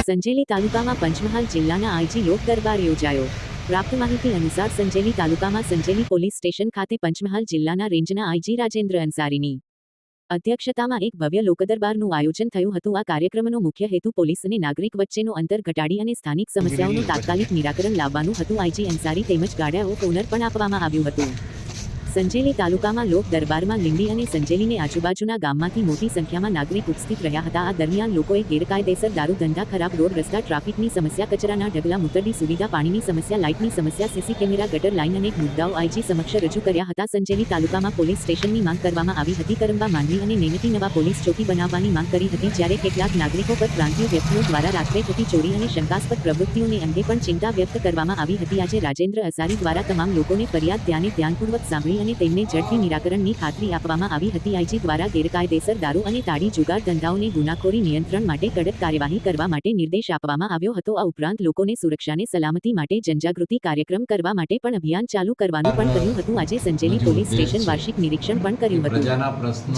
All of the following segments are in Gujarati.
સંજેલી તાલુકામાં પંચમહાલ જિલ્લાના આઈજી લોક દરબાર યોજાયો। પ્રાપ્ત માહિતી અનુસાર સંજેલી તાલુકામાં સંજેલી પોલીસ સ્ટેશન ખાતે પંચમહાલ જિલ્લાના રેન્જના આઈજી રાજેન્દ્ર અંસારીની અધ્યક્ષતામાં એક ભવ્ય લોકદરબારનું આયોજન થયું હતું। આ કાર્યક્રમનો મુખ્ય હેતુ પોલીસ અને નાગરિક વચ્ચેનો અંતર ઘટાડી અને સ્થાનિક સમસ્યાઓનું તાત્કાલિક નિરાકરણ લાવવાનું હતું। આઈજી અંસારી તેમજ ગાર્ડ ઓફ ઓનર પણ આપવામાં આવ્યું હતું। સંજેલી તાલુકામાં લોક દરબારમાં લીંબડી અને સંજેલીને આજુબાજુના ગામમાંથી મોટી સંખ્યામાં નાગરિક ઉપસ્થિત રહ્યા હતા। આ દરમિયાન લોકોએ ગેરકાયદેસર દારૂ ધંધા, ખરાબ રોડ રસ્તા, ટ્રાફિકની સમસ્યા, કચરાના ઢગલા, મૂતરડી સુવિધા, પાણીની સમસ્યા, લાઇટની સમસ્યા, સીસી કેમેરા, ગટર લાઇન અનેક મુદ્દાઓ આઈજી સમક્ષ રજૂ કર્યા હતા। સંજેલી તાલુકામાં પોલીસ સ્ટેશનની માંગ કરવામાં આવી હતી। કરંબા, માંડવી અને નેમિતી નવા પોલીસ ચોકી બનાવવાની માંગ કરી હતી। જ્યારે કેટલાક નાગરિકો પર પ્રાંતીય વ્યક્તિઓ દ્વારા રાત્રે થતી ચોરી અને શંકાસ્પદ પ્રવૃત્તિઓને અંગે પણ ચિંતા વ્યક્ત કરવામાં આવી હતી। આજે રાજેન્દ્ર અંસારી દ્વારા તમામ લોકોને ફરિયાદ ધ્યાનપૂર્વક સાંભળી અને તેમને ઝડપી નિરાકરણની ખાતરી આપવામાં આવી હતી। આઈજી દ્વારા ગેરકાયદેસર દારૂ અને તાળી જુગાર ધંધાઓને ગુનાખોરી નિયંત્રણ માટે કડક કાર્યવાહી કરવા માટે નિર્દેશ આપવામાં આવ્યો હતો। આ ઉપરાંત લોકોને સુરક્ષા અને સલામતી માટે જનજાગૃતિ કાર્યક્રમ કરવા માટે પણ અભિયાન ચાલુ કરવાનું પણ કહ્યું હતું। આજે સંજેલી પોલીસ સ્ટેશન વાર્ષિક નિરીક્ષણ પણ કર્યું હતું,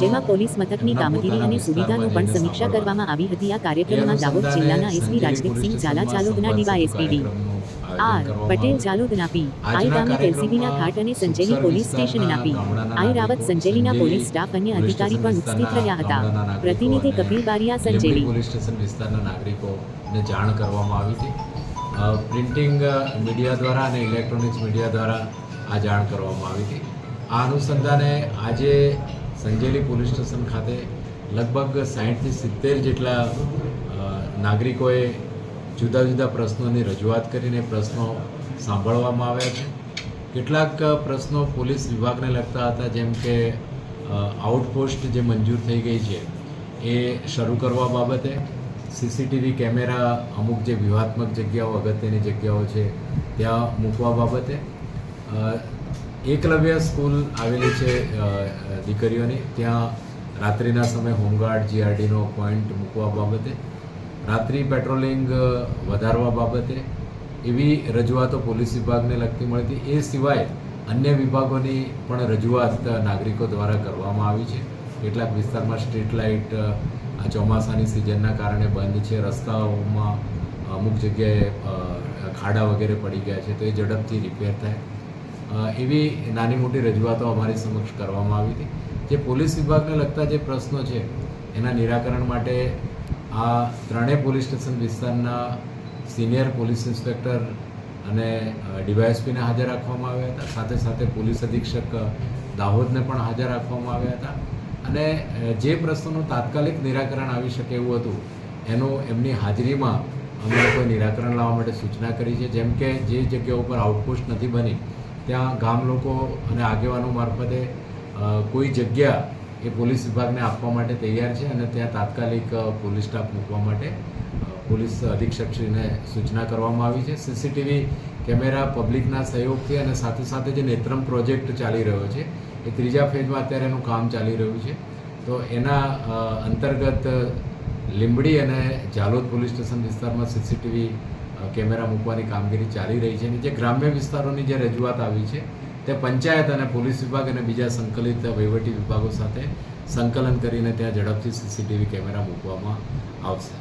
જેમાં પોલીસ મથકની કામગીરી અને સુવિધાનો પણ સમીક્ષા કરવામાં આવી હતી। આ કાર્યક્રમમાં દાહોદ જિલ્લાના એસપી રાજદીપસિંહ ઝાલા, ચાલોદના ડીવાયએસપી આર પટેલ, ચાલોદના પી.આઈ. ગામિત, એલસીબીના ઘાટ અને સંજેલી પોલીસ સ્ટેશનના પી.આઈ. રાવત, સંજેલીના પોલીસ સ્ટાફ અન્ય અધિકારી પણ ઉપસ્થિત રહ્યા હતા। પ્રતિનિધિ કપિલ બારિયા, સંજેલી પોલીસ સ્ટેશન વિસ્તારના નાગરિકોને જાણ કરવામાં આવી હતી। પ્રિન્ટિંગ મીડિયા દ્વારા અને ઇલેક્ટ્રોનિક્સ મીડિયા દ્વારા આ જાણ કરવામાં આવી હતી। આ અનુસંધાને આજે સંજેલી પોલીસ સ્ટેશન ખાતે લગભગ 60 થી 70 જેટલા નાગરિકોએ જુદા જુદા પ્રશ્નોની રજૂઆત કરીને પ્રશ્નો સાંભળવામાં આવ્યા છે। કેટલાક પ્રશ્નો પોલીસ વિભાગને લગતા હતા, જેમ કે આઉટપોસ્ટ જે મંજૂર થઈ ગઈ છે એ શરૂ કરવા બાબતે, સીસીટીવી કેમેરા અમુક જે વ્યૂહાત્મક જગ્યાઓ, અગત્યની જગ્યાઓ છે ત્યાં મૂકવા બાબતે, એકલવ્ય સ્કૂલ આવેલી છે દીકરીઓની, ત્યાં રાત્રિના સમયે હોમગાર્ડ જીઆરડીનો પોઈન્ટ મૂકવા બાબતે, રાત્રિ પેટ્રોલિંગ વધારવા બાબતે એવી રજૂઆતો પોલીસ વિભાગને લગતી મળી હતી। એ સિવાય અન્ય વિભાગોની પણ રજૂઆત નાગરિકો દ્વારા કરવામાં આવી છે। કેટલાક વિસ્તારમાં સ્ટ્રીટ લાઇટ આ ચોમાસાની સિઝનના કારણે બંધ છે, રસ્તાઓમાં અમુક જગ્યાએ ખાડા વગેરે પડી ગયા છે, તો એ ઝડપથી રિપેર થાય, એવી નાની મોટી રજૂઆતો અમારી સમક્ષ કરવામાં આવી હતી। જે પોલીસ વિભાગને લગતા જે પ્રશ્નો છે એના નિરાકરણ માટે આ ત્રણેય પોલીસ સ્ટેશન વિસ્તારના સિનિયર પોલીસ ઇન્સ્પેક્ટર અને ડીવાયએસપીને હાજર રાખવામાં આવ્યા હતા। સાથે સાથે પોલીસ અધિક્ષક દાહોદને પણ હાજર રાખવામાં આવ્યા હતા। અને જે પ્રશ્નોનું તાત્કાલિક નિરાકરણ આવી શકે એવું હતું એનું એમની હાજરીમાં અમે લોકોએ નિરાકરણ લાવવા માટે સૂચના કરી છે। જેમ કે જે જગ્યાઓ પર આઉટપોસ્ટ નથી બની ત્યાં ગામ લોકો અને આગેવાનો મારફતે કોઈ જગ્યા એ પોલીસ વિભાગને આપવા માટે તૈયાર છે અને ત્યાં તાત્કાલિક પોલીસ સ્ટાફ મૂકવા માટે પોલીસ અધિક્ષકશ્રીને સૂચના કરવામાં આવી છે। સીસીટીવી કેમેરા પબ્લિકના સહયોગથી અને સાથે સાથે જે નેત્રમ પ્રોજેક્ટ ચાલી રહ્યો છે એ ત્રીજા ફેઝમાં અત્યારે એનું કામ ચાલી રહ્યું છે, તો એના અંતર્ગત લીંબડી અને ઝાલોદ પોલીસ સ્ટેશન વિસ્તારમાં સીસીટીવી કેમેરા મૂકવાની કામગીરી ચાલી રહી છે। અને જે ગ્રામ્ય વિસ્તારોની જે રજૂઆત આવી છે તે પંચાયત અને પોલીસ વિભાગ અને બીજા સંકલિત વહીવટી વિભાગો સાથે સંકલન કરીને ત્યાં ઝડપથી સીસીટીવી કેમેરા મૂકવામાં આવશે।